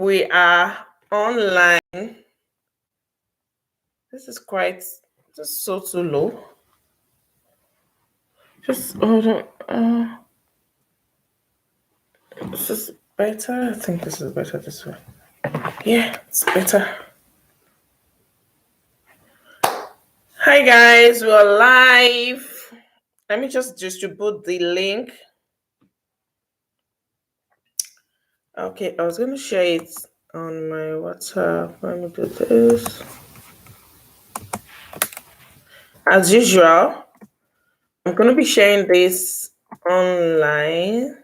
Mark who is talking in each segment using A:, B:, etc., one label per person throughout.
A: we are online. This is quite just so too low. Just hold on. This is better. I think this is better this way. Yeah, it's better. Hi guys, we're live. Let me just distribute the link. Okay, I was going to share it on my WhatsApp. Let me do this. As usual, I'm going to be sharing this online.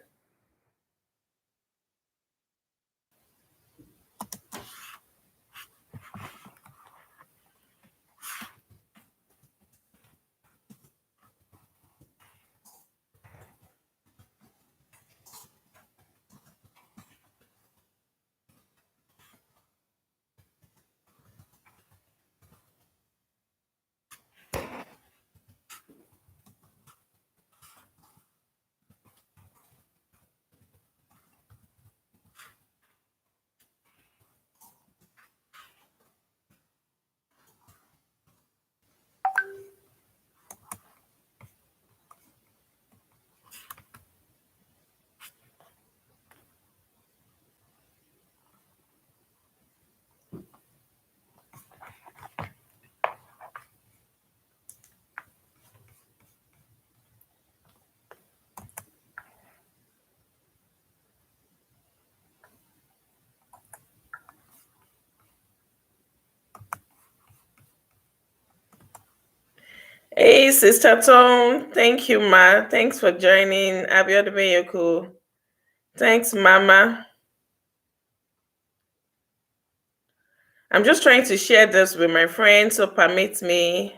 A: Hey, Sister Tom. Thank you, Ma. Thanks for joining. Abiodun. Thanks, Mama. I'm just trying to share this with my friends, so permit me.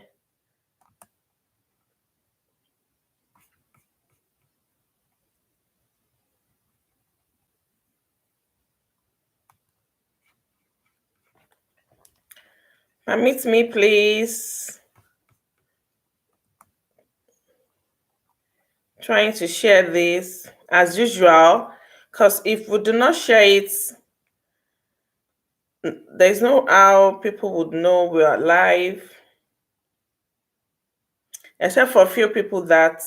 A: Permit me, please. Trying to share this as usual, because if we do not share it, there's no how people would know we are live, except for a few people that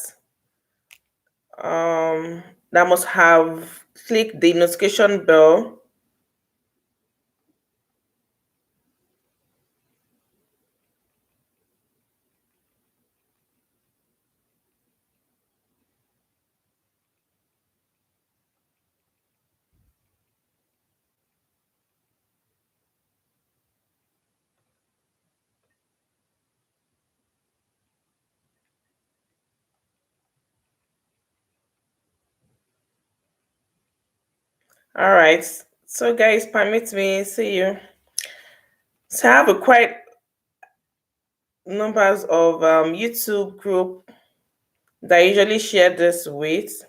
A: that must have clicked the notification bell. All right, so guys, permit me. See you. So I have a quite numbers of YouTube group that I usually share this with.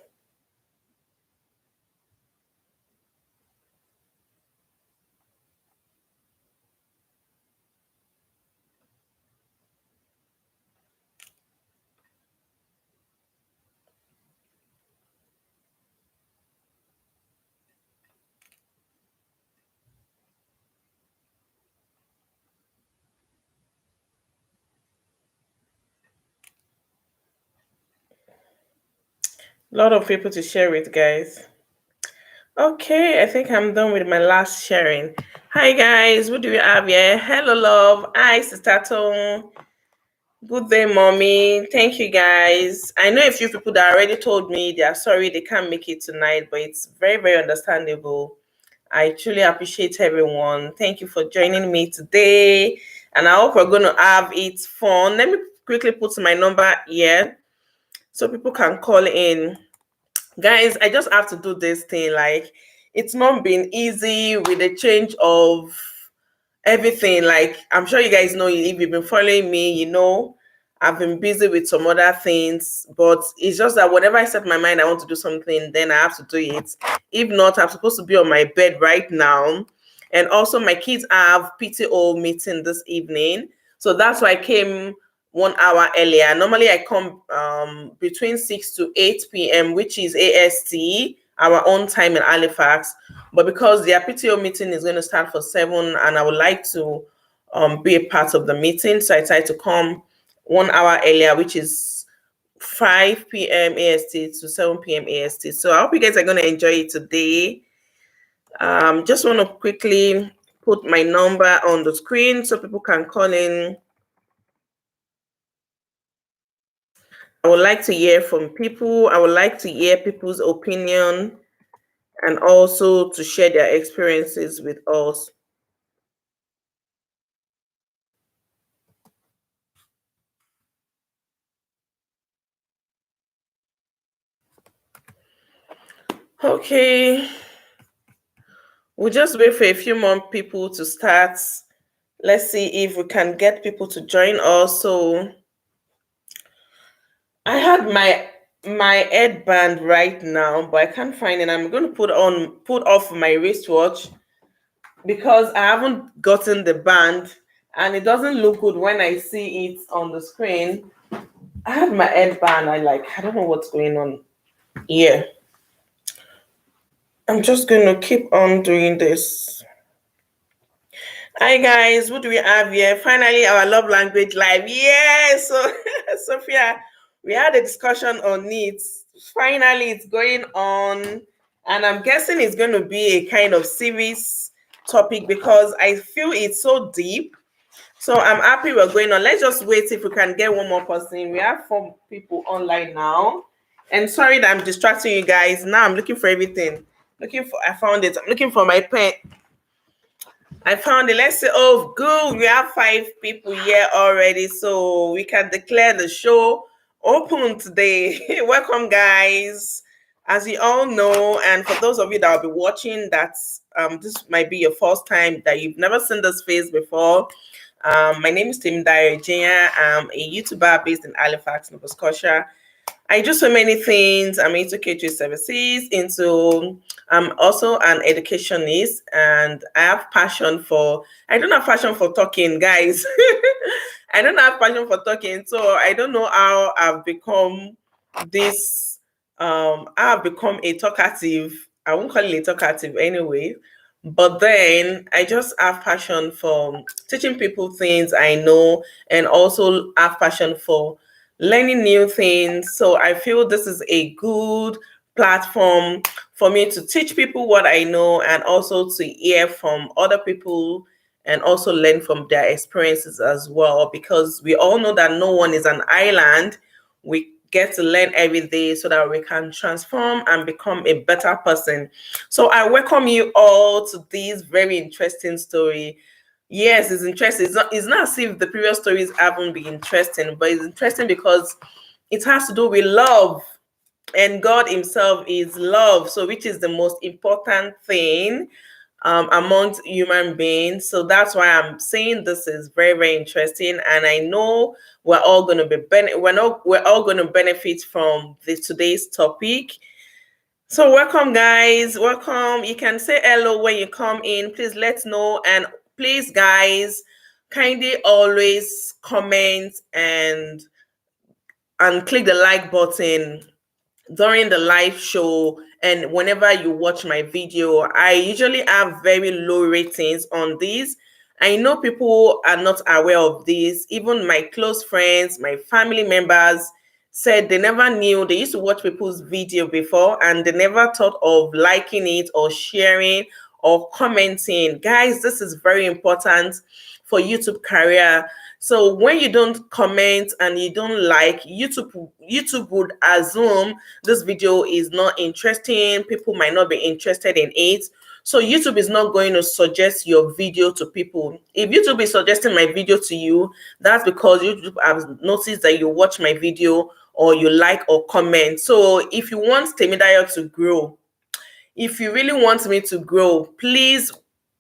A: A lot of people to share with, guys. Okay, I think I'm done with my last sharing. Hi guys, what do we have here? Hello, love. Hi, Sister Tom. Good day, mommy. Thank you, guys. I know a few people that already told me they are sorry they can't make it tonight, but it's very, very understandable. I truly appreciate everyone. Thank you for joining me today. And I hope we're going to have it fun. Let me quickly put my number here so people can call in. Guys, I just have to do this thing. Like, it's not been easy with the change of everything. Like, I'm sure you guys know, if you've been following me, you know I've been busy with some other things, but it's just that whenever I set my mind I want to do something, then I have to do it. If not, I'm supposed to be on my bed right now. And also my kids have PTO meeting this evening, so that's why I came 1 hour earlier. Normally I come between 6 to 8 p.m., which is AST, our own time in Halifax. But because their PTO meeting is going to start for 7, and I would like to be a part of the meeting, so I decided to come 1 hour earlier, which is 5 p.m. AST to 7 p.m. AST. So I hope you guys are going to enjoy it today. Just want to quickly put my number on the screen so people can call in. I would like to hear from people. I would like to hear people's opinion and also to share their experiences with us. Okay. We'll just wait for a few more people to start. Let's see if we can get people to join us. So I had my headband right now, but I can't find it. I'm going to put off my wristwatch because I haven't gotten the band and it doesn't look good when I see it on the screen. I have my headband. I don't know what's going on here. I'm just going to keep on doing this. Hi guys, what do we have here? Finally, our love language live. Yes, so Sophia, we had a discussion on it. Finally, it's going on, and I'm guessing it's going to be a kind of serious topic because I feel it's so deep. So I'm happy we're going on. Let's just wait if we can get one more person. We have 4 people online now. And sorry that I'm distracting you guys. Now I'm looking for everything. I found it. I'm looking for my pen. I found it. Let's say, oh, good. We have 5 people here already. So we can declare the show open today. Welcome, guys. As you all know, and for those of you that will be watching, this might be your first time that you've never seen this face before. My name is Temidayo Ojieyan. I'm a YouTuber based in Halifax, Nova Scotia. I do so many things. I'm into catering services, I'm also an educationist, and I don't have passion for talking, guys. I don't have passion for talking, so I don't know how I've become this I've become a talkative. I won't call it a talkative anyway. But then I just have passion for teaching people things I know and also have passion for learning new things. So I feel this is a good platform for me to teach people what I know and also to hear from other people and also learn from their experiences as well. Because we all know that no one is an island. We get to learn every day so that we can transform and become a better person. So I welcome you all to this very interesting story. Yes, it's interesting. It's not as if the previous stories haven't been interesting, but it's interesting because it has to do with love. And God Himself is love. So, which is the most important thing amongst human beings. So that's why I'm saying this is very, very interesting. And I know we're all going to we're all going to benefit from today's topic. So welcome, guys. Welcome. You can say hello when you come in. Please let know. And please, guys, kindly always comment and click the like button during the live show and whenever you watch my video. I usually have very low ratings on these. I know people are not aware of this. Even my close friends, my family members said they never knew. They used to watch people's video before and they never thought of liking it or sharing or commenting. Guys, this is very important for YouTube career. So when you don't comment and you don't like, YouTube would assume this video is not interesting. People might not be interested in it. So YouTube is not going to suggest your video to people. If YouTube is suggesting my video to you, that's because YouTube has noticed that you watch my video or you like or comment. So if you want Temidayo to grow, if you really want me to grow, please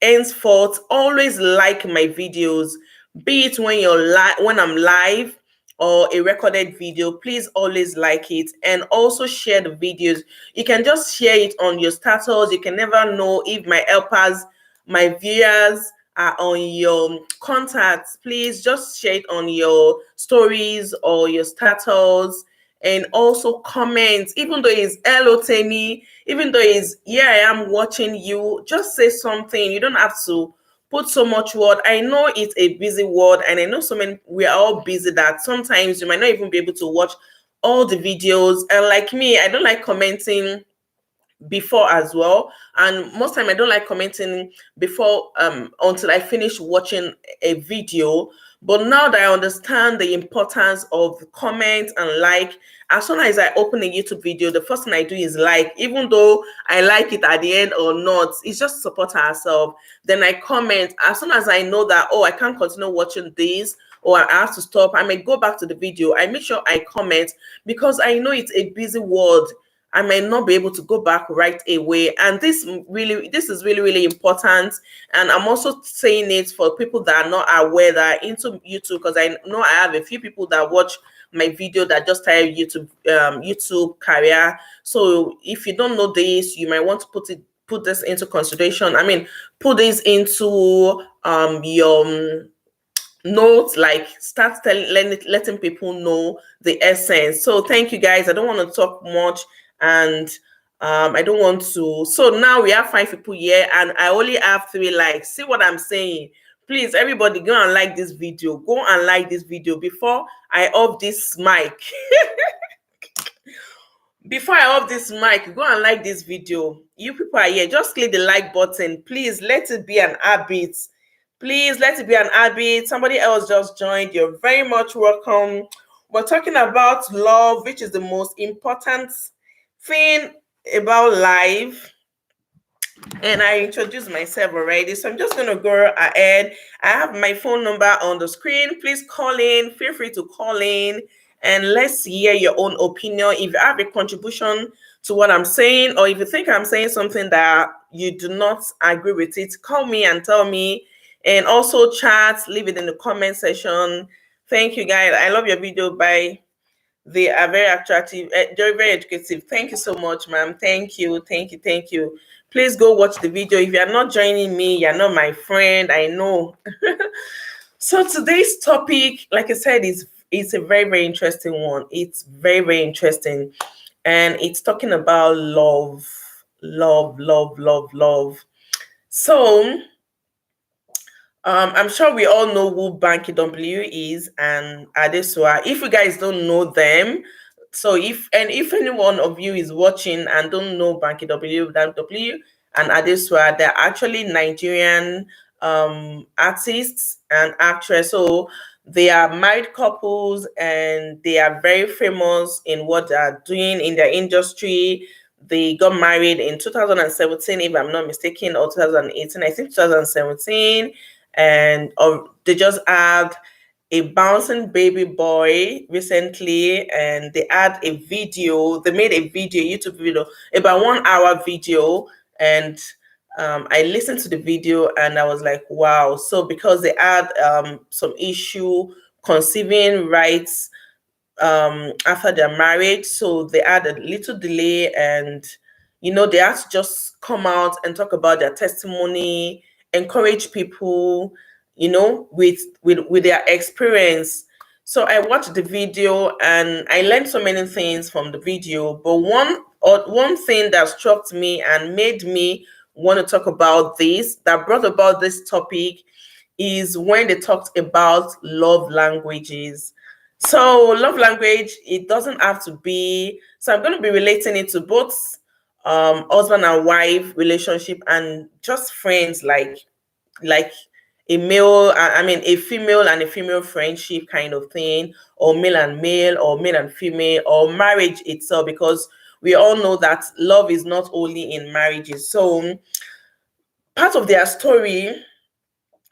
A: henceforth always like my videos, be it when I'm live or a recorded video. Please always like it and also share the videos. You can just share it on your status. You can never know if my helpers, my viewers are on your contacts. Please just share it on your stories or your status and also comment, even though it's hello Temi, even though it's yeah, I am watching you, just say something. You don't have to put so much word. I know it's a busy world, and I know so many, we are all busy that sometimes you might not even be able to watch all the videos. And like me, I don't like commenting before as well, and most time I don't like commenting before until I finish watching a video. But now that I understand the importance of comment and like, as soon as I open a YouTube video, the first thing I do is like, even though I like it at the end or not, it's just to support ourselves. Then I comment as soon as I know that, oh, I can't continue watching this, or I have to stop, I may go back to the video. I make sure I comment because I know it's a busy world. I might not be able to go back right away. And this is really, really important. And I'm also saying it for people that are not aware that are into YouTube, because I know I have a few people that watch my video that just started YouTube career. So if you don't know this, you might want to put this into consideration. I mean, put this into your notes, like start letting people know the essence. So thank you guys. I don't want to talk much, and I don't want to. So now we have 5 people here, and I only have 3 likes. See what I'm saying? Please, everybody, go and like this video. Go and like this video before I off this mic. Before I off this mic, go and like this video. You people are here, just click the like button. Please let it be an habit. Please let it be an habit. Somebody else just joined. You're very much welcome. We're talking about love, which is the most important thing about life. And I introduced myself already, so I'm just going to go ahead. I have my phone number on the screen. Please call in. Feel free to call in, and let's hear your own opinion. If you have a contribution to what I'm saying, or if you think I'm saying something that you do not agree with it, call me and tell me. And also chat, leave it in the comment section. Thank you, guys. I love your video. Bye. They are very attractive, very, very educative. Thank you so much, ma'am. Thank you, thank you, thank you. Please go watch the video. If you're not joining me, you're not my friend. I know. So today's topic, like I said, is a very, very interesting one. It's very, very interesting. And it's talking about love, love, love, love, love. So I'm sure we all know who Banky W is and Adesua. If you guys don't know them, so if any one of you is watching and don't know Banky W and Adesua, they're actually Nigerian artists and actress. So they are married couples, and they are very famous in what they are doing in their industry. They got married in 2017, if I'm not mistaken, or 2018. I think 2017, and they just had a bouncing baby boy recently, and they had a video. They made a video, YouTube video, about 1 hour video, and I listened to the video and I was like, wow. So because they had some issue conceiving rights after their marriage, so they had a little delay, and they had to just come out and talk about their testimony, encourage people, with their experience. So I watched the video and I learned so many things from the video, but one thing that struck me and made me want to talk about this, that brought about this topic, is when they talked about love languages. So love language, it doesn't have to be, so I'm going to be relating it to both husband and wife relationship, and just friends, like a male, I mean a female and a female friendship kind of thing, or male and male, or male and female, or marriage itself, because we all know that love is not only in marriages. So part of their story,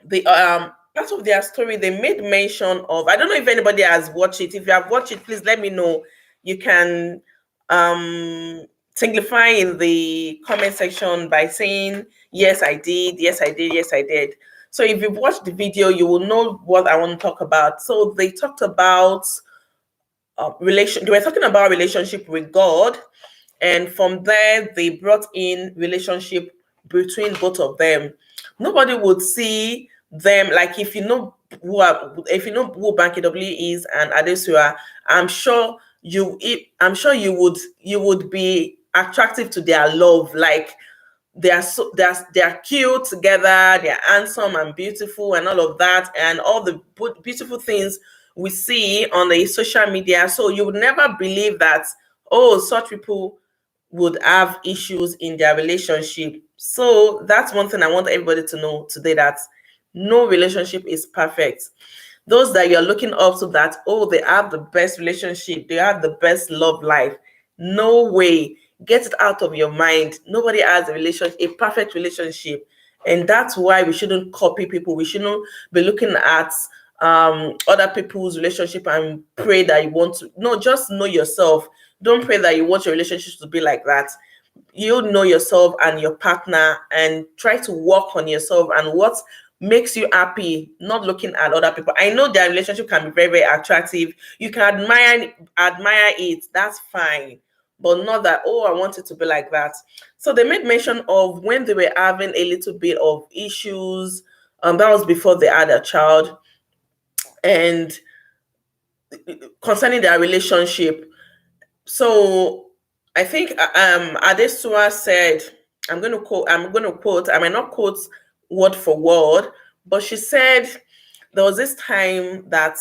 A: the part of their story, they made mention of, I don't know if anybody has watched it. If you have watched it, please let me know. You can signify in the comment section by saying yes I did, yes I did, yes I did. So if you've watched the video, you will know what I want to talk about. So they talked about they were talking about relationship with God, and from there they brought in relationship between both of them. Nobody would see them, like, if you know who Banky W is and Adesua, I'm sure I'm sure you would be attractive to their love. Like they're cute together, they're handsome and beautiful and all of that, and all the beautiful things we see on the social media. So you would never believe that, oh, such people would have issues in their relationship. So that's one thing I want everybody to know today, that no relationship is perfect. Those that you're looking up to, that, oh, they have the best relationship, they have the best love life. No way. Get it out of your mind. Nobody has a perfect relationship. And that's why we shouldn't copy people. We shouldn't be looking at other people's relationship and pray that you want to. No, just know yourself. Don't pray that you want your relationship to be like that. You know yourself and your partner, and try to work on yourself and what makes you happy, not looking at other people. I know their relationship can be very, very attractive. You can admire it, that's fine, but not that, oh, I want it to be like that. So they made mention of when they were having a little bit of issues. That was before they had a child, and concerning their relationship. So I think Adesua said, I might not quote word for word, but she said there was this time that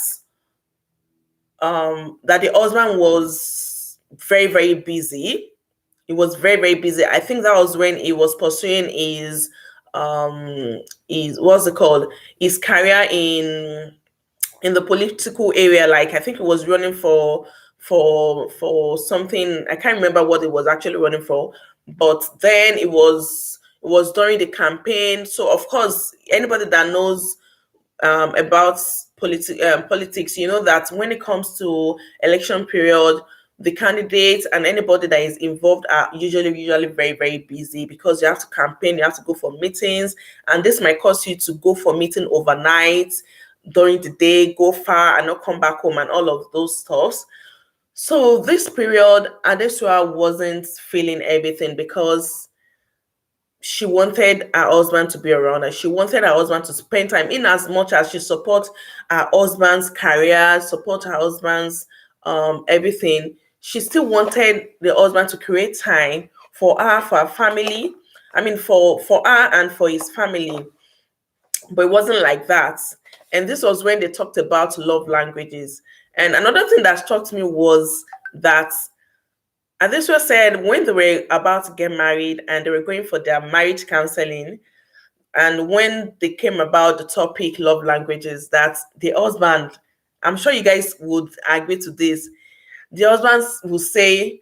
A: that the husband was very, very busy. He was very, very busy. I think that was when he was pursuing his what's it called? His career in the political area. Like, I think he was running for something. I can't remember what it was actually running for, but then it was during the campaign. So of course, anybody that knows about politics, you know that when it comes to election period, the candidates and anybody that is involved are usually very, very busy, because you have to campaign, you have to go for meetings, and this might cause you to go for meeting overnight, during the day, go far and not come back home, and all of those stuffs. So this period, Adesua wasn't feeling everything, because she wanted her husband to be around her. She wanted her husband to spend time, in as much as she supports her husband's career, support her husband's everything. She still wanted the husband to create time for her family. I mean, for her and for his family. But it wasn't like that. And this was when they talked about love languages. And another thing that struck me was that, and this was said when they were about to get married and they were going for their marriage counseling, and when they came about the topic love languages, that the husband, I'm sure you guys would agree to this, the husbands will say,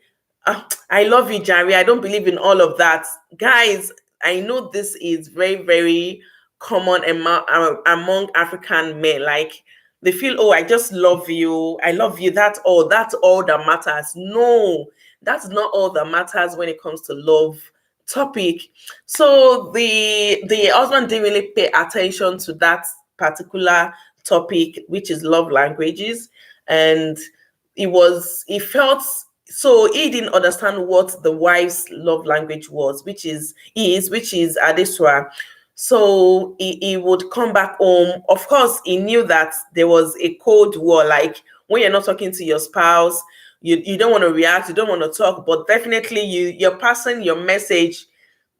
A: I love you, Jerry. I don't believe in all of that. Guys, I know this is very, very common among African men. Like, they feel, oh, I just love you. I love you. That's all. That's all that matters. No, that's not all that matters when it comes to love topic. So the husband didn't really pay attention to that particular topic, which is love languages. And he felt, so he didn't understand what the wife's love language was, which is Adesua. So he would come back home. Of course, he knew that there was a cold war. Like, when you're not talking to your spouse, you don't want to react, you don't want to talk, but definitely you're passing your message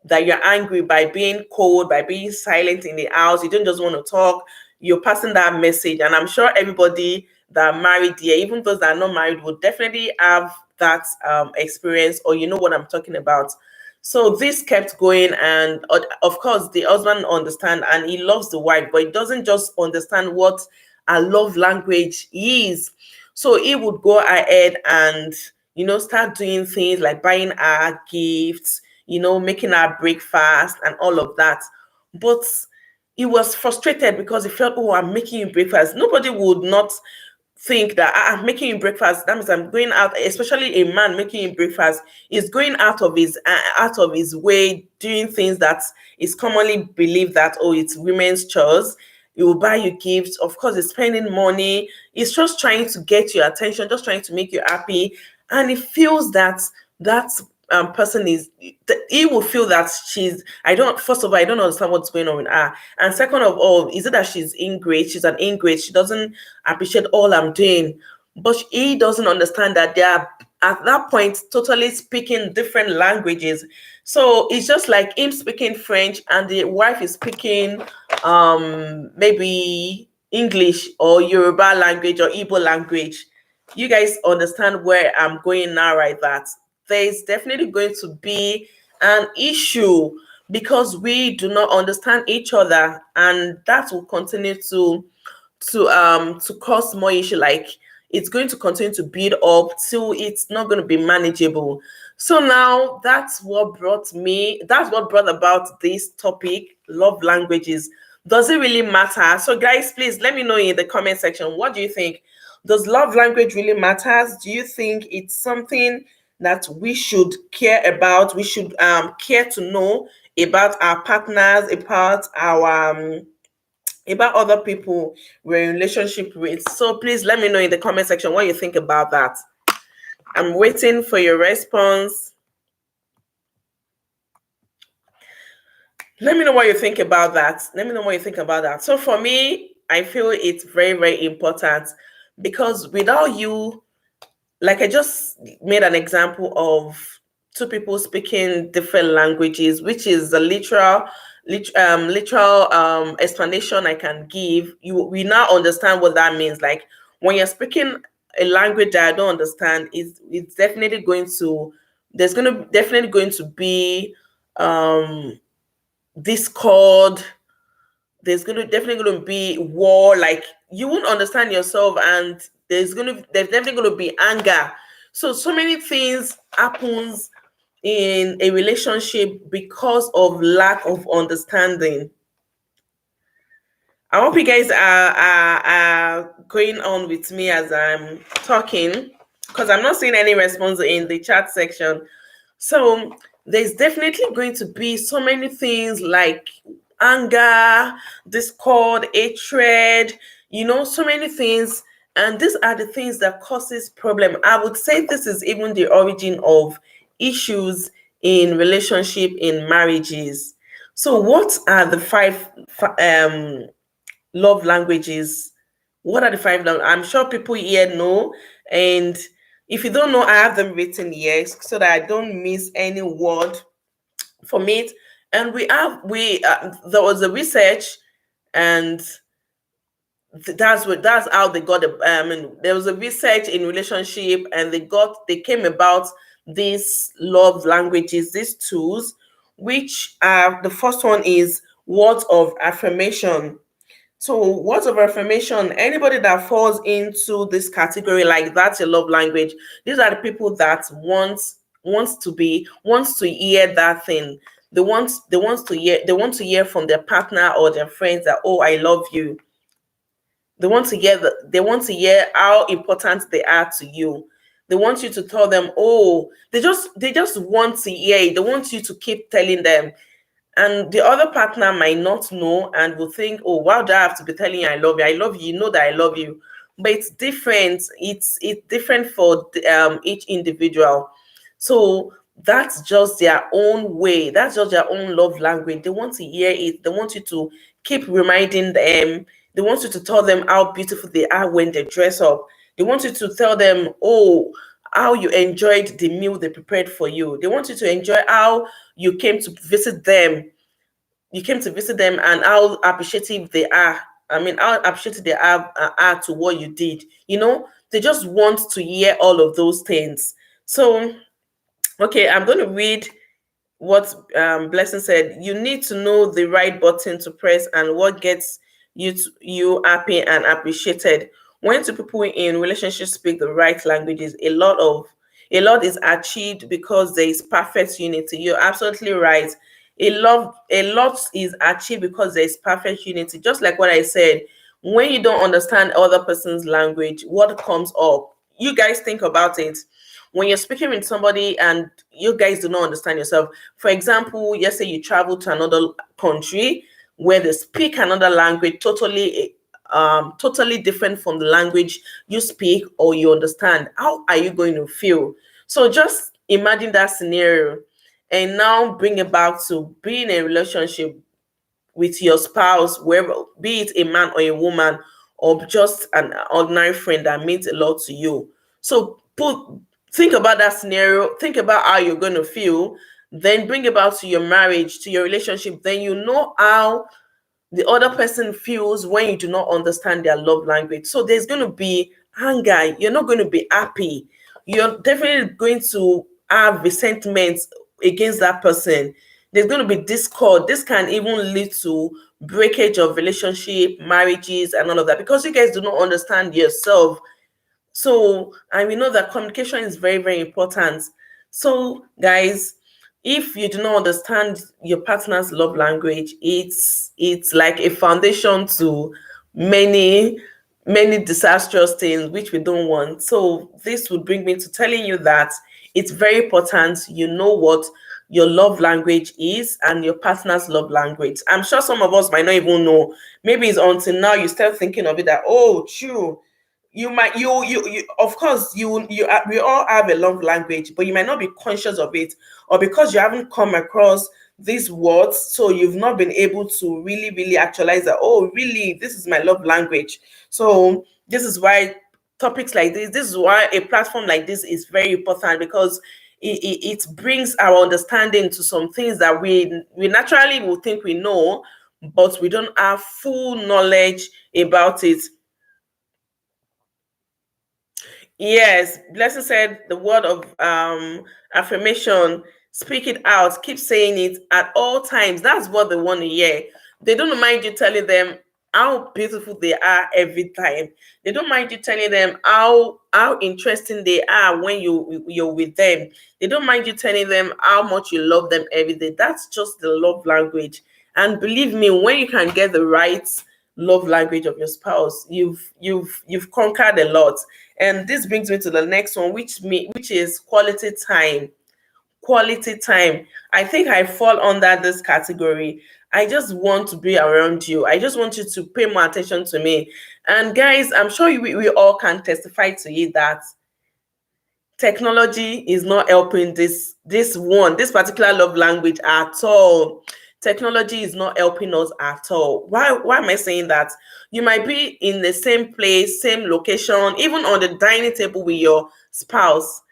A: that you're angry by being cold, by being silent in the house. You don't just want to talk. You're passing that message. And I'm sure everybody that are married here, even those that are not married, would definitely have that experience, or you know what I'm talking about. So this kept going, and of course, the husband understand, and he loves the wife, but he doesn't just understand what a love language is. So he would go ahead and, start doing things like buying her gifts, making her breakfast and all of that. But he was frustrated because he felt, oh, I'm making you breakfast. Nobody would not think that I'm making you breakfast, that means I'm going out, especially a man making you breakfast is going out of his way, doing things that is commonly believed that, oh, it's women's chores. He will buy you gifts. Of course, he's spending money. He's just trying to get your attention, just trying to make you happy. And he feels that that person he will feel that first of all, I don't understand what's going on with her. And second of all, is it that she's ingrate? She's an ingrate. She doesn't appreciate all I'm doing. but he doesn't understand that they are at that point totally speaking different languages. So it's just like him speaking French and the wife is speaking maybe English or Yoruba language or Igbo language. You guys understand where I'm going now, right? That there's definitely going to be an issue because we do not understand each other, and that will continue to cause more issue. Like it's going to continue to build up till it's not going to be manageable. So now that's what brought about this topic, love languages. Does it really matter? So guys, please let me know in the comment section, what do you think? Does love language really matters? Do you think it's something that we should care about? We should care to know about our partners, about other people we're in relationship with. So please let me know in the comment section what you think about that. I'm waiting for your response. Let me know what you think about that. Let me know what you think about that. So for me, I feel it's very, very important because without you, like I just made an example of two people speaking different languages, which is the literal explanation I can give. We now understand what that means. Like when you're speaking a language that I don't understand, it's definitely going to definitely going to be discord. Definitely going to be war. Like you won't understand yourself, and there's definitely going to be anger. So many things happens in a relationship because of lack of understanding. I hope you guys are going on with me as I'm talking, because I'm not seeing any response in the chat section. So there's definitely going to be so many things like anger, discord, hatred, so many things. And these are the things that causes problem. I would say this is even the origin of issues in relationship, in marriages. So what are the love languages? What are the five I'm sure people here know. And if you don't know, I have them written here so that I don't miss any word from it. And there was a research, and that's how they got the there was a research in relationship, and they came about these love languages, these tools, which are the first one is words of affirmation. So, words of affirmation, anybody that falls into this category, like that's a love language, these are the people that wants to hear that thing. They want to hear from their partner or their friends that, oh, I love you. They want to hear how important they are to you. They want you to tell them, oh, they just want to hear it. They want you to keep telling them, and the other partner might not know and will think, oh, why do I have to be telling you I love you? I love you. You know that I love you. But it's different. It's different for each individual. So that's just their own way. That's just their own love language. They want to hear it. They want you to keep reminding them. They want you to tell them how beautiful they are when they dress up. They want you to tell them, oh, how you enjoyed the meal they prepared for you. They want you to enjoy how you came to visit them. You came to visit them and how appreciative they are. I mean, how appreciative they are to what you did. They just want to hear all of those things. So, okay, I'm going to read what Blessing said. You need to know the right button to press and what gets you happy and appreciated. When two people in relationships speak the right languages, a lot is achieved because there is perfect unity. You're absolutely right. A lot is achieved because there is perfect unity. Just like what I said, when you don't understand other person's language, what comes up? You guys think about it. When you're speaking with somebody and you guys do not understand yourself, for example, let's say you travel to another country where they speak another language totally different from the language you speak or you understand. How are you going to feel? So just imagine that scenario and now bring it back to being in a relationship with your spouse, wherever, be it a man or a woman, or just an ordinary friend that means a lot to you. So think about that scenario, think about how you're going to feel, then bring about to your marriage, to your relationship. Then you know how the other person feels when you do not understand their love language. So there's going to be anger. You're not going to be happy. You're definitely going to have resentment against that person. There's going to be discord. This can even lead to breakage of relationship, marriages, and all of that, because you guys do not understand yourself. So, and we know that communication is very, very important. So, guys, if you do not understand your partner's love language, it's like a foundation to many, many disastrous things which we don't want. So, this would bring me to telling you that it's very important you know what your love language is and your partner's love language. I'm sure some of us might not even know. Maybe it's until now you start thinking of it that, oh, true, you might you of course we all have a love language, but you might not be conscious of it, or because you haven't come across these words, so you've not been able to really actualize that, oh really, this is my love language. So this is why topics like this is why a platform like this is very important, because it brings our understanding to some things that we naturally will think we know, but we don't have full knowledge about it. Yes, Blessing said the word of affirmation, speak it out, keep saying it at all times. That's what they want to hear. They don't mind you telling them how beautiful they are every time. They don't mind you telling them how interesting they are when you're with them. They don't mind you telling them how much you love them every day. That's just the love language. And believe me, when you can get the right love language of your spouse, you've conquered a lot. And this brings me to the next one, which is quality time. Quality time. I think I fall under this category. I just want to be around you. I just want you to pay more attention to me. And guys, I'm sure we all can testify to it that technology is not helping this particular love language at all. Technology is not helping us at all. Why am I saying that? You might be in the same place, same location, even on the dining table with your spouse,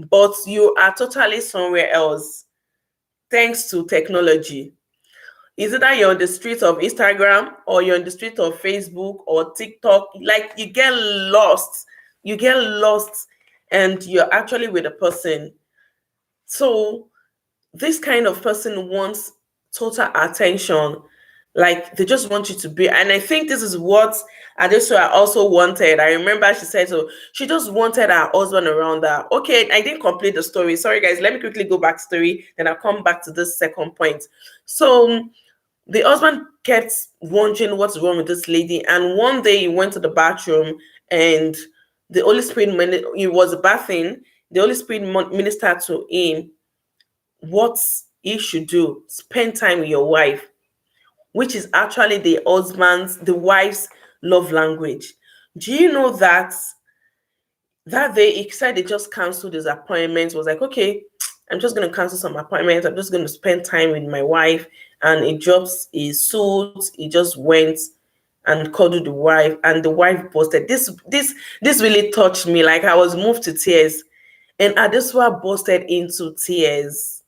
A: but you are totally somewhere else thanks to technology. Is it that you're on the street of Instagram, or you're on the street of Facebook or TikTok? Like, you get lost. You get lost and you're actually with a person. So this kind of person wants total attention. Like, they just want you to be. And I think this is what Adesua also wanted. I remember she said so. She just wanted her husband around her. Okay, I didn't complete the story. Sorry, guys. Let me quickly go back story. Then I'll come back to this second point. So the husband kept wondering what's wrong with this lady. And one day he went to the bathroom, and the Holy Spirit, he was bathing, the Holy Spirit ministered to him what he should do: spend time with your wife, which is actually the wife's love language. Do you know that that day he said he just canceled his appointments, was like, okay, I'm just going to cancel some appointments, I'm just going to spend time with my wife. And he drops his suit, he just went and cuddled the wife, and the wife busted. This really touched me. Like, I was moved to tears, and Adeswa busted into tears.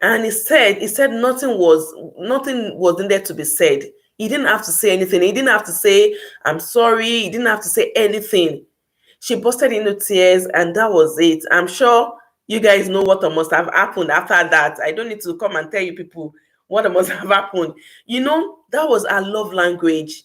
A: And he said nothing was needed to be said. He didn't have to say anything. He didn't have to say I'm sorry. He didn't have to say anything. She busted into tears, and that was it. I'm sure you guys know what must have happened after that. I don't need to come and tell you people what must have happened. That was our love language.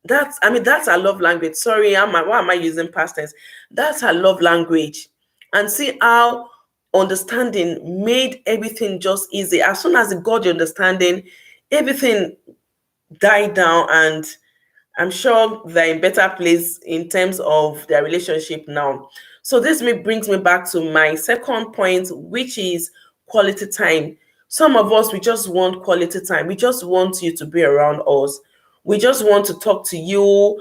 A: That's our love language. Sorry, why am I using past tense? That's our love language. And see how understanding made everything just easy. As soon as it got the understanding, everything died down, and I'm sure they're in better place in terms of their relationship now. So this brings me back to my second point, which is quality time. Some of us, we just want quality time. We just want you to be around us. We just want to talk to you.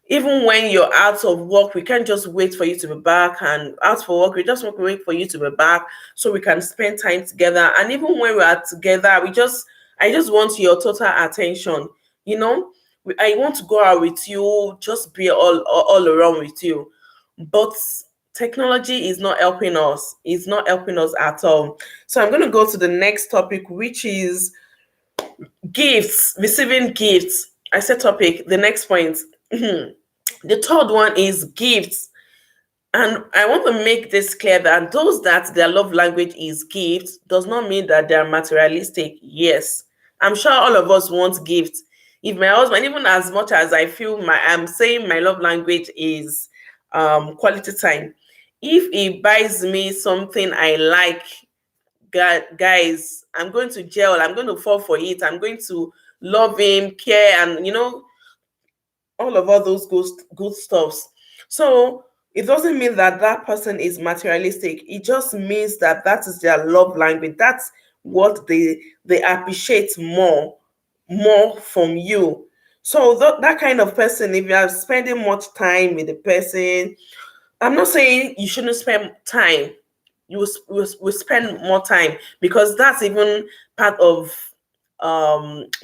A: Even when you're out of work, we can't just wait for you to be back. And out for work, we just want to wait for you to be back so we can spend time together. And even when we are together, I just want your total attention. You know, I want to go out with you, just be all around with you. But technology is not helping us. It's not helping us at all. So I'm going to go to the next topic, which is gifts, receiving gifts. I said topic, the next point. The third one is gifts. And I want to make this clear that those that their love language is gifts does not mean that they are materialistic. Yes, I'm sure all of us want gifts. If my husband, even as much as I feel I'm saying my love language is quality time. If he buys me something I like, guys, I'm going to gel. I'm going to fall for it. I'm going to love him, care, and all those good stuffs. So it doesn't mean that that person is materialistic. It just means that that is their love language. That's what they appreciate more from you. So that kind of person, if you are spending much time with the person, I'm not saying you shouldn't spend time. You will spend more time, because that's even part of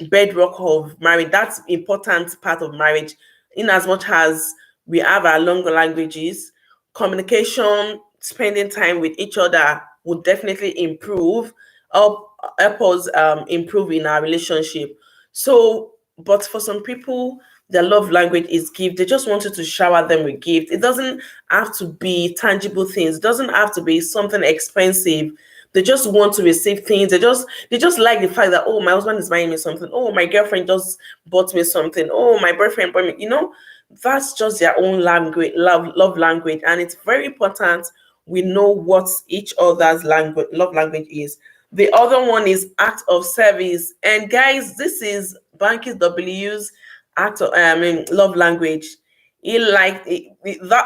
A: bedrock of marriage. That's important part of marriage. In as much as we have our longer languages, communication, spending time with each other would definitely help us improve in our relationship. So, but for some people, their love language is gift. They just want you to shower them with gift. It doesn't have to be tangible things. It doesn't have to be something expensive. They just want to receive things. They just like the fact that, oh, my husband is buying me something. Oh, my girlfriend just bought me something. Oh, my boyfriend bought me. That's just their own language, love language, and it's very important we know what each other's love language is. The other one is act of service, and guys, this is Banky W's love language. He liked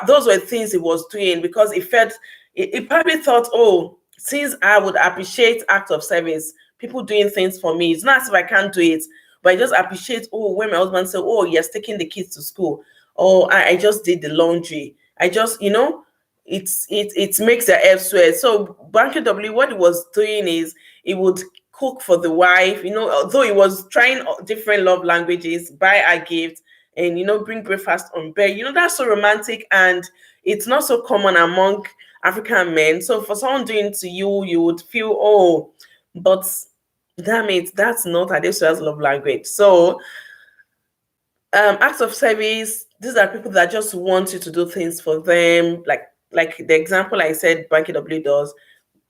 A: those were things he was doing because he felt he probably thought, oh, since I would appreciate act of service, people doing things for me. It's not as if I can't do it, but I just appreciate, oh, when my husband said, oh, yes, taking the kids to school, or I just did the laundry. I just, it makes their head sweat. So Banky W, what he was doing is he would cook for the wife, although he was trying different love languages, buy a gift, and bring breakfast on bed. That's so romantic, and it's not so common among African men. So for someone doing to you, you would feel, oh, but damn it, that's not Adeswa's love language. So acts of service, these are people that just want you to do things for them, like the example I said Banky W does,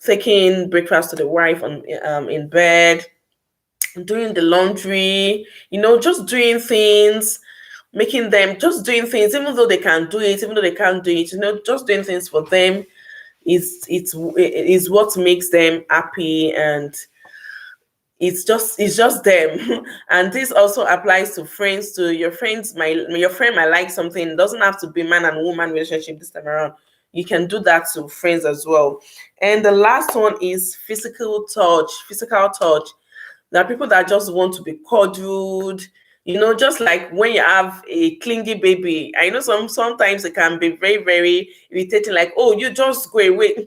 A: taking breakfast to the wife in bed, doing the laundry, just doing things, making them just doing things, even though they can do it, even though they can't do it, just doing things for them is what makes them happy, and it's just them. And this also applies to friends, to your friends. Your friend might like something. It doesn't have to be man and woman relationship this time around. You can do that to friends as well. And the last one is physical touch. There are people that just want to be cuddled, just like when you have a clingy baby. I know sometimes it can be very, very irritating, like, oh, you just go away.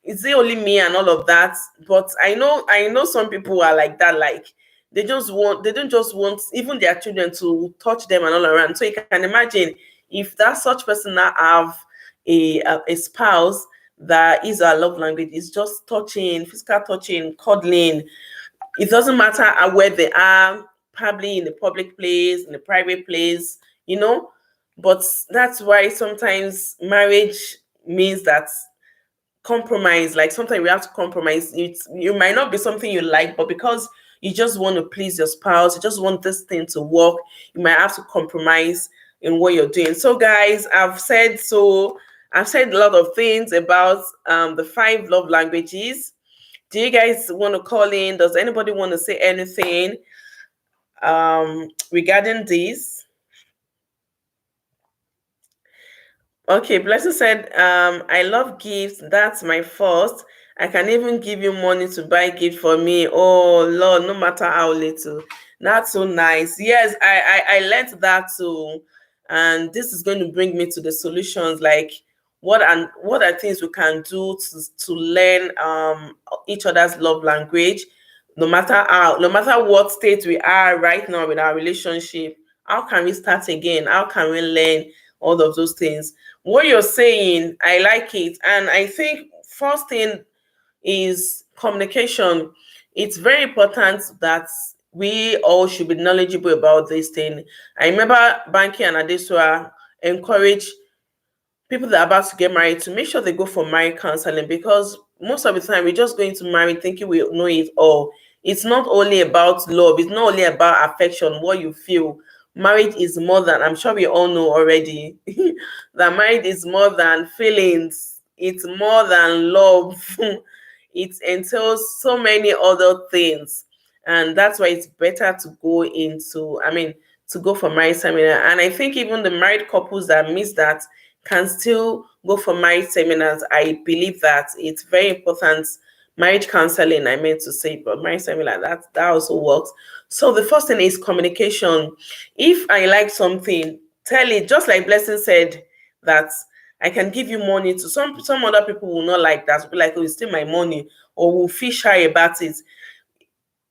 A: Is it only me and all of that? But I know some people are like that, like they don't just want even their children to touch them and all around. So you can imagine if that such person now have a spouse that is our love language is just touching, physical touching, cuddling. It doesn't matter where they are, probably in the public place, in the private place, but that's why sometimes marriage means that compromise. Like sometimes we have to compromise. You might not be something you like, but because you just want to please your spouse, you just want this thing to work, you might have to compromise in what you're doing. So guys, I've said a lot of things about the 5 love languages. Do you guys want to call in? Does anybody want to say anything regarding this? Okay, Blessing said, I love gifts. That's my first. I can even give you money to buy gift for me. Oh Lord, no matter how little. That's so nice. Yes, I learned that too. And this is going to bring me to the solutions, like what are things we can do to learn each other's love language, no matter what state we are right now with our relationship. How can we start again? How can we learn all of those things? What you're saying, I like it. And I think first thing is communication. It's very important that we all should be knowledgeable about this thing. I remember Banky and Adesua encourage people that are about to get married to make sure they go for marriage counseling, because most of the time we're just going to marry thinking we know it all. It's not only about love, it's not only about affection, what you feel. Marriage is more than, I'm sure we all know already, that marriage is more than feelings, it's more than love. It entails so many other things. And that's why it's better to go into, I mean, to go for marriage seminar. And I think even the married couples that miss that can still go for marriage seminars. I believe that it's very important. Marriage counseling, I meant to say, but marriage seminar, that also works. So the first thing is communication. If I like something, tell it. Just like Blessing said, that I can give you money to some other people will not like that. Will be like, oh, it's still my money, or will feel shy about it.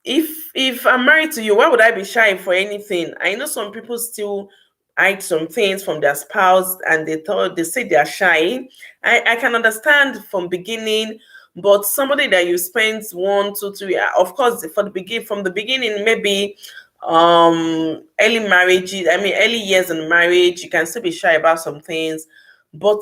A: If I'm married to you, why would I be shy for anything? I know some people still hide some things from their spouse, and they say they are shy. I can understand from beginning, but somebody that you spend 1, 2, 3, of course, from the beginning, maybe early marriage, I mean early years in marriage, you can still be shy about some things, but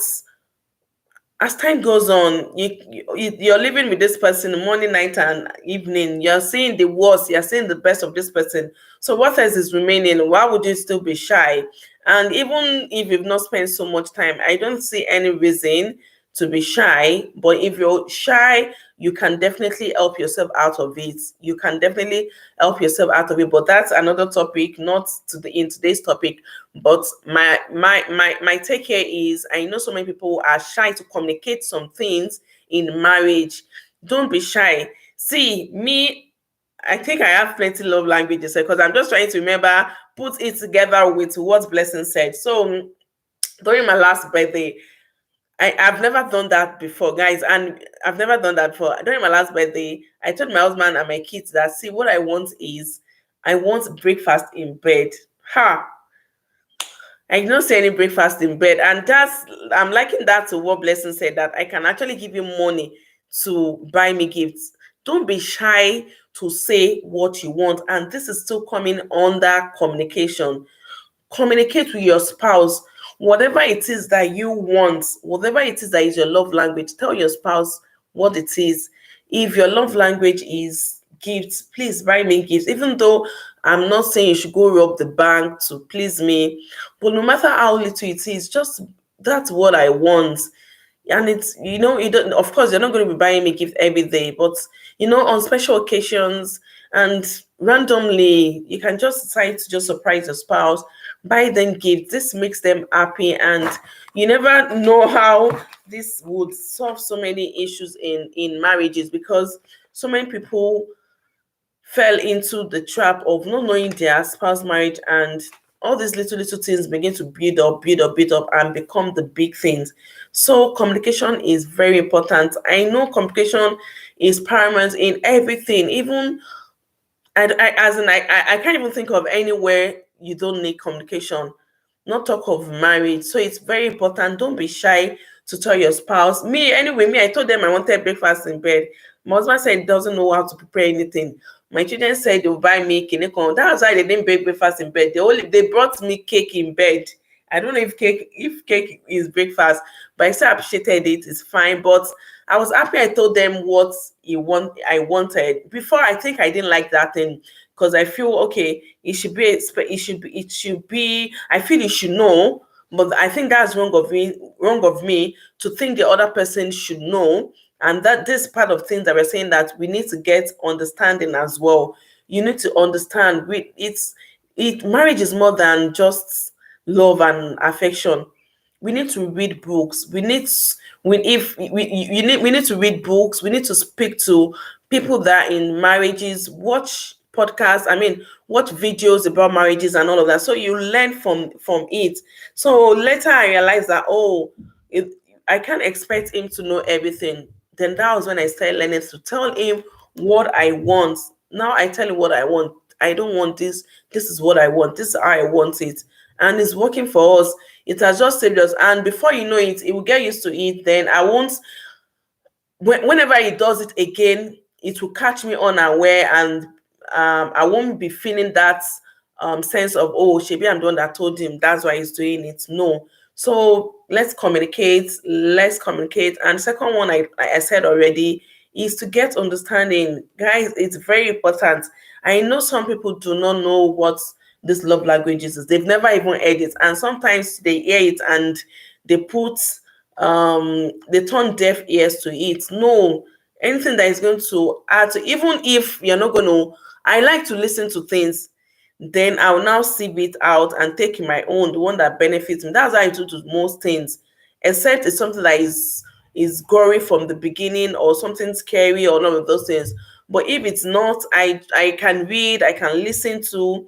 A: as time goes on, you're living with this person morning, night, and evening. You're seeing the worst, you're seeing the best of this person. So what else is remaining? Why would you still be shy? And even if you've not spent so much time, I don't see any reason to be shy. But if you're shy, you can definitely help yourself out of it. You can definitely help yourself out of it. But that's another topic, not in today's topic. But my take here is, I know so many people are shy to communicate some things in marriage. Don't be shy. See, me, I think I have plenty love languages because I'm just trying to remember, put it together with what Blessing said. So during my last birthday, I've never done that before, guys, and I've never done that before. During my last birthday, I told my husband and my kids that, see, what I want is, I want breakfast in bed. Ha! I did not say any breakfast in bed. And I'm liking that to what Blessing said, that I can actually give you money to buy me gifts. Don't be shy to say what you want. And this is still coming under communication. Communicate with your spouse. Whatever it is that you want, whatever it is that is your love language, tell your spouse what it is. If your love language is gifts, please buy me gifts. Even though I'm not saying you should go rob the bank to please me, but no matter how little it is, just that's what I want. And it's, you don't, of course, you're not going to be buying me gift every day, but on special occasions and randomly, you can just decide to just surprise your spouse, buy them gifts. This makes them happy, and you never know how this would solve so many issues in marriages, because so many people fell into the trap of not knowing their spouse marriage, and all these little things begin to build up and become the big things. So communication is very important. I know communication is paramount in everything. Even I can't even think of anywhere you don't need communication, not talk of marriage. So it's very important. Don't be shy to tell your spouse. Me, I told them I wanted breakfast in bed. My husband said he doesn't know how to prepare anything. My children said they'll buy me kineko. That's why they didn't bake breakfast in bed. They brought me cake in bed. I don't know if cake is breakfast, but I still appreciated it. It's fine. But I was happy I told them what I wanted. Before, I think I didn't like that thing, because I feel, okay, it should be, I feel you should know, but I think that's wrong of me to think the other person should know. And that this part of things that we're saying, that we need to get understanding as well. You need to understand, marriage is more than just love and affection. We need to read books. We need to read books. We need to speak to people that are in marriages, watch podcasts, watch videos about marriages and all of that, so you learn from it. So later I realized that, I can't expect him to know everything. Then that was when I started learning to tell him what I want. Now I tell him what I want. I don't want this. This is what I want. This is how I want it. And it's working for us. It has just saved us. And before you know it, it will get used to it. Then I won't, whenever he does it again, it will catch me unaware, and I won't be feeling that sense of, oh, Shebi, I'm the one that told him, that's why he's doing it. No. So let's communicate. Let's communicate. And second one, I said already, is to get understanding. Guys, it's very important. I know some people do not know what this love languages is. They've never even heard it. And sometimes they hear it and they put they turn deaf ears to it. No, anything that is going to add to, even if you're not going to, I like to listen to things, then I'll now sieve it out and take my own, the one that benefits me. That's how I do to most things, except it's something that is gory from the beginning or something scary or none of those things. But if it's not, I can read, I can listen to,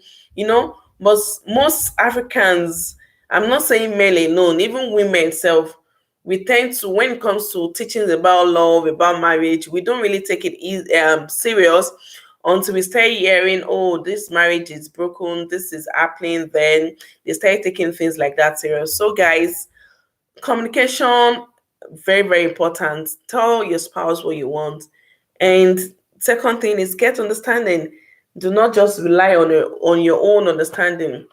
A: but most Africans, I'm not saying male alone, even women self, we tend to, when it comes to teachings about love, about marriage, we don't really take it serious until we start hearing, oh, this marriage is broken, this is happening, then they start taking things like that serious. So guys, communication, very, very important. Tell your spouse what you want. And second thing is get understanding. Do not just rely on your own understanding.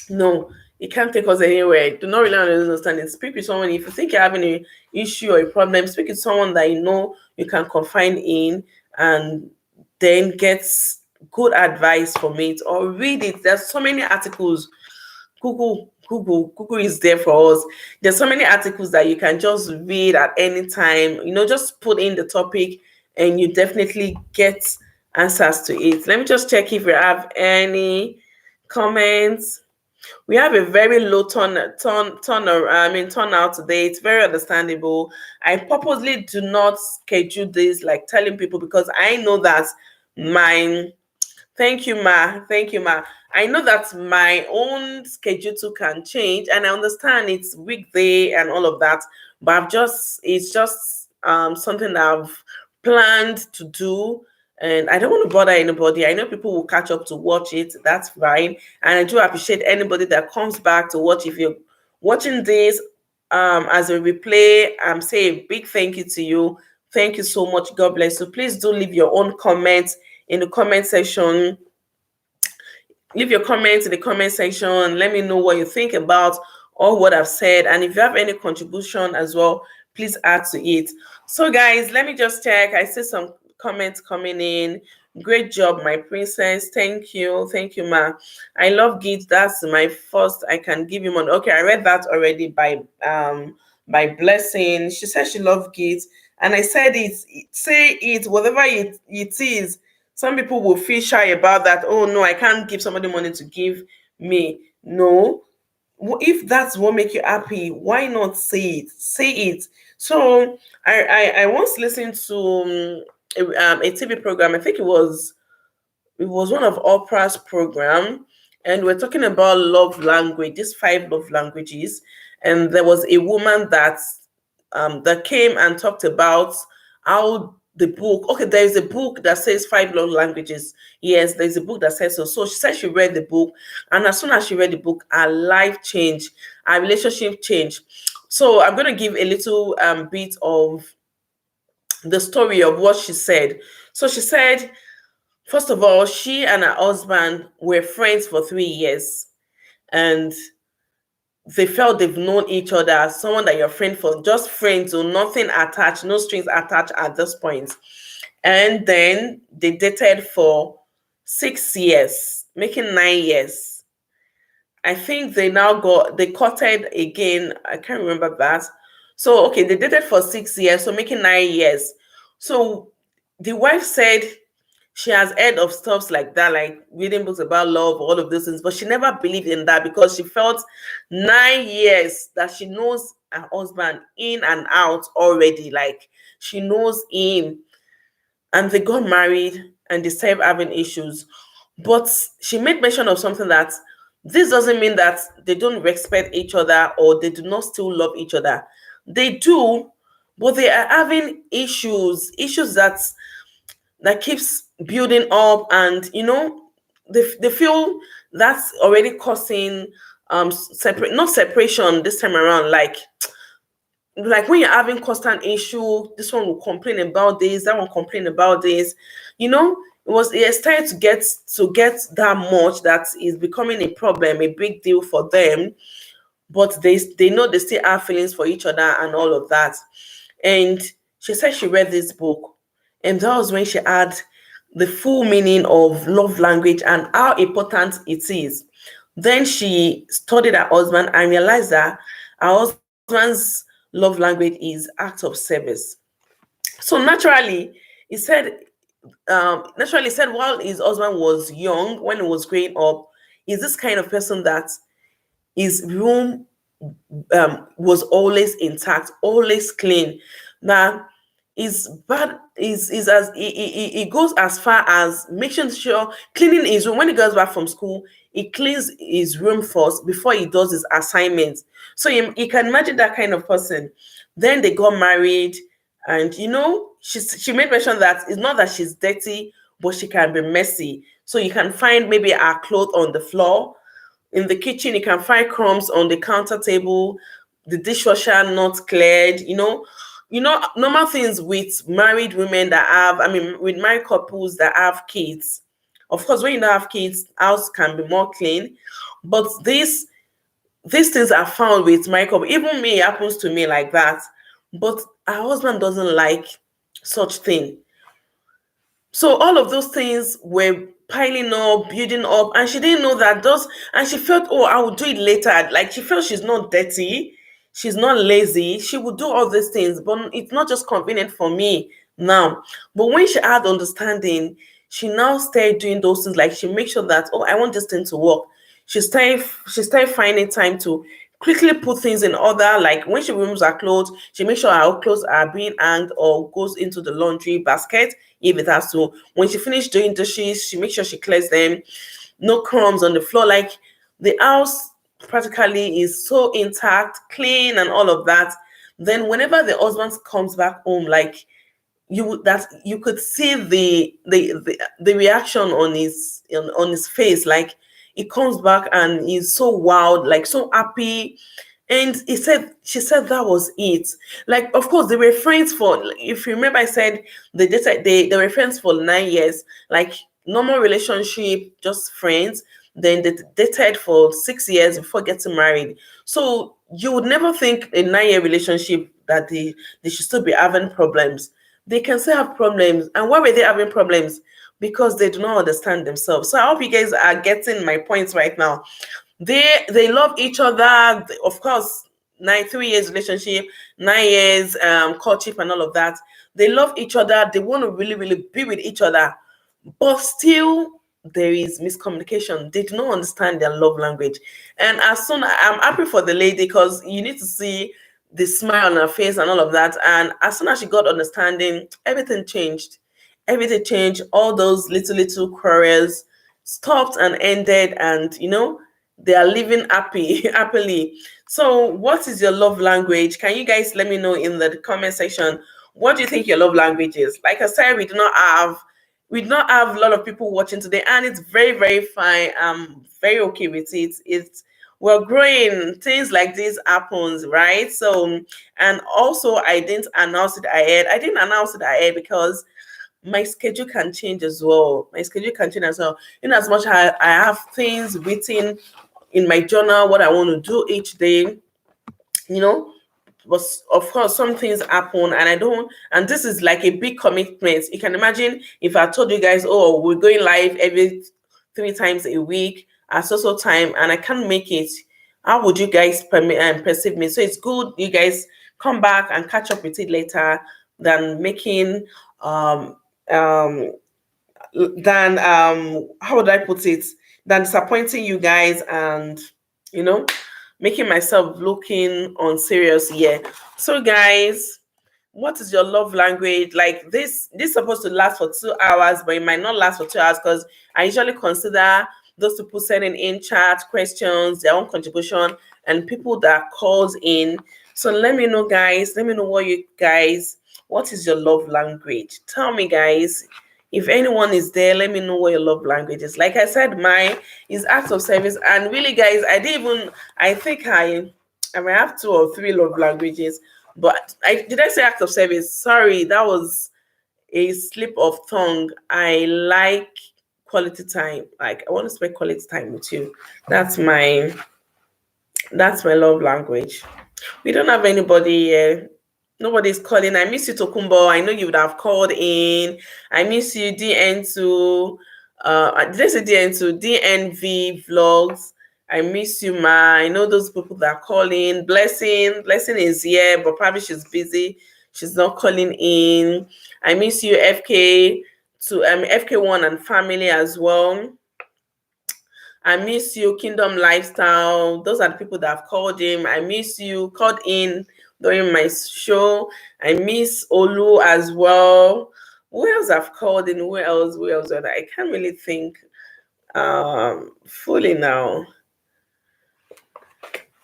A: No, it can't take us anywhere. Do not rely on your understanding. Speak with someone. If you think you're having an issue or a problem, speak with someone that you know you can confide in, and then get good advice from it or read it. There's so many articles. Google is there for us. There's so many articles that you can just read at any time. Just put in the topic and you definitely get answers to it. Let me just check if we have any comments. We have a very low turnout today. It's very understandable. I purposely do not schedule this like telling people, because I know that my thank you, Ma. Thank you, Ma. I know that my own schedule too can change, and I understand it's weekday and all of that. But it's just something that I've planned to do, and I don't want to bother anybody. I know people will catch up to watch it. That's fine, and I do appreciate anybody that comes back to watch. If you're watching this as a replay, I'm saying a big thank you to you. Thank you so much. God bless you. Please do leave your own comments in the comment section. Leave your comments in the comment section. Let me know what you think about all what I've said. And if you have any contribution as well, please add to it. So guys, let me just check. I see some comments coming in. Great job, my princess. Thank you. Thank you, Ma. I love Git. That's my first. I can give you one. Okay, I read that already by Blessing. She said she loved Git. And I said it, say it, whatever it is. Some people will feel shy about that. Oh no, I can't give somebody money to give me. No. If that's what makes you happy, why not say it? Say it. So I once listened to a TV program. I think it was one of Oprah's program, and we're talking about love language, these 5 love languages. And there was a woman that came and talked about how the book. Okay, there is a book that says 5 love languages. Yes, there's a book that says so. So she said she read the book, and as soon as she read the book, her life changed, her relationship changed. So I'm going to give a little bit of the story of what she said. So she said, first of all, she and her husband were friends for 3 years, and they felt they've known each other as someone that you're friend for, just friends, so nothing attached, no strings attached at this point. And then they dated for 6 years, making 9 years. I think they courted again. I can't remember that. So, okay, they dated for 6 years, so making 9 years. So the wife said she has heard of stuff like that, like reading books about love, all of those things, but she never believed in that because she felt 9 years that she knows her husband in and out already. Like she knows him, and they got married and they started having issues. But she made mention of something that this doesn't mean that they don't respect each other or they do not still love each other. They do, but they are having issues that keeps building up, and they feel that's already causing not separation this time around. Like when you're having constant issue, this one will complain about this, that one complain about this. It started to get that much that is becoming a problem, a big deal for them. But they know they still have feelings for each other and all of that. And she said she read this book, and that was when she had the full meaning of love language and how important it is. Then she studied her husband and realized that her husband's love language is act of service. So naturally he said while his husband was young, when he was growing up, is this kind of person that his room was always intact, always clean. Now, is bad is as he goes as far as making sure cleaning his room when he goes back from school. He cleans his room first before he does his assignments. So you can imagine that kind of person. Then they got married, and she made mention that it's not that she's dirty, but she can be messy. So you can find maybe her clothes on the floor. In the kitchen, you can find crumbs on the counter table, the dishwasher not cleared, normal things with married women that have, I mean, with married couples that have kids. Of course, when you don't have kids, house can be more clean. But these things are found with married couple. Even me, it happens to me like that. But her husband doesn't like such thing. So all of those things were piling up, building up, and she didn't know that those, and she felt, oh, I will do it later. Like she felt she's not dirty, she's not lazy, she would do all these things, but it's not just convenient for me now. But when she had understanding, she now started doing those things. Like she makes sure that, oh, I want this thing to work. She started finding time to quickly put things in order. Like when she removes her clothes, she makes sure her clothes are being hanged or goes into the laundry basket if it has to. When she finished doing dishes, she makes sure she clears them. No crumbs on the floor. Like the house practically is so intact, clean, and all of that. Then whenever the husband comes back home, like you could see the reaction on his face. Like he comes back and he's so wild, like so happy. And she said that was it. Like, of course, they were friends for, if you remember, I said they were friends for 9 years, like normal relationship, just friends. Then they dated for 6 years before getting married. So you would never think a 9 year relationship that they should still be having problems. They can still have problems. And why were they having problems? Because they do not understand themselves. So I hope you guys are getting my points right now. They love each other, of course. 3 years relationship, 9 years courtship, and all of that. They love each other. They want to really, really be with each other, but still there is miscommunication. They do not understand their love language. And as soon I'm happy for the lady, because you need to see the smile on her face and all of that. And as soon as she got understanding, everything changed. Everything changed. All those little quarrels stopped and ended, and they are living happily. So what is your love language? Can you guys let me know in the comment section? What do you think your love language is? Like I said, we do not have a lot of people watching today, and it's very, very fine. I'm very okay with it. We're growing. Things like this happens, right? So, and also I didn't announce it ahead. I didn't announce it ahead because my schedule can change as well. My schedule can change as well. In as much as I have things written in my journal, what I want to do each day, you know. But of course, some things happen, and I don't. And this is like a big commitment. You can imagine if I told you guys, "Oh, we're going live every 3 times a week at so time," and I can't make it. How would you guys permit and perceive me? So it's good you guys come back and catch up with it later than making um how would I put it, than disappointing you guys and you know making myself looking unserious. Yeah. So guys, what is your love language? Like this is supposed to last for 2 hours, but it might not last for 2 hours because I usually consider those people sending in chat questions, their own contribution, and people that calls in. So let me know, guys. Let me know what is your love language. Tell me, guys. If anyone is there, let me know what your love language is. Like I said, mine is acts of service. And really, guys, I think I might have 2 or 3 love languages. But did I say acts of service? Sorry, that was a slip of tongue. I like quality time. Like, I want to spend quality time with you. That's my love language. We don't have anybody here. Nobody's calling. I miss you, Tokumbo. I know you would have called in. I miss you, DN2. Did I say DN2? DNV vlogs. I miss you, Ma. I know those people that are calling. Blessing is here, but probably she's busy. She's not calling in. I miss you, FK. To FK1 and family as well. I miss you, Kingdom Lifestyle. Those are the people that have called him. I miss you, called in during my show. I miss Olu as well. Who else have called in? Who else? I can't really think fully now.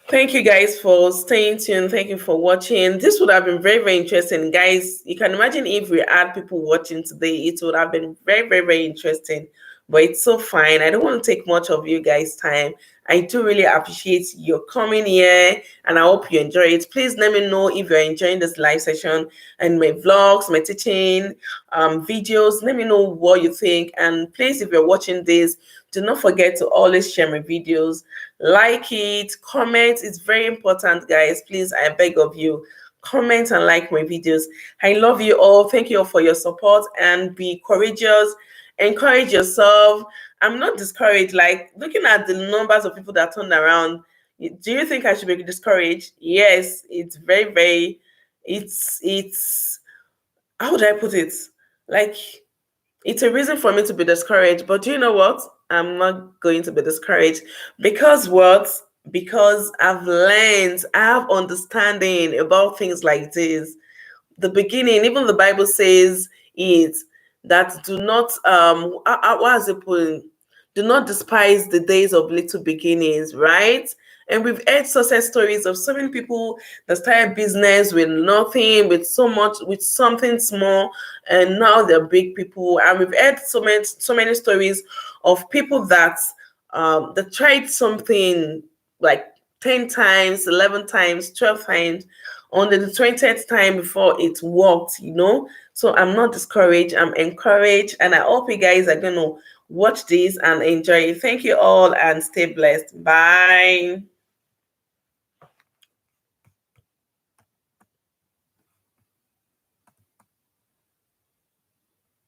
A: Thank you guys for staying tuned. Thank you for watching. This would have been very, very interesting. Guys, you can imagine if we had people watching today, it would have been very, very, very interesting. But it's so fine. I don't want to take much of you guys' time. I do really appreciate your coming here, and I hope you enjoy it. Please let me know if you're enjoying this live session and my vlogs, my teaching videos. Let me know what you think. And please, if you're watching this, do not forget to always share my videos. Like it, comment. It's very important, guys. Please, I beg of you, comment and like my videos. I love you all. Thank you all for your support, and be courageous. Encourage yourself. I'm not discouraged. Like, looking at the numbers of people that turned around, do you think I should be discouraged? Yes, it's very, very, it's, how would I put it? Like, it's a reason for me to be discouraged. But do you know what? I'm not going to be discouraged. Because what? Because I've learned, I have understanding about things like this. The beginning, even the Bible says it, that do not what is it put? Do not despise the days of little beginnings, right? And we've heard success stories of so many people that started business with nothing, with so much, with something small, and now they're big people. And we've heard so many stories of people that tried something like 10 times, 11 times, 12 times, on the 20th time before it worked, So I'm not discouraged. I'm encouraged. And I hope you guys are going to watch this and enjoy it. Thank you all and stay blessed. Bye.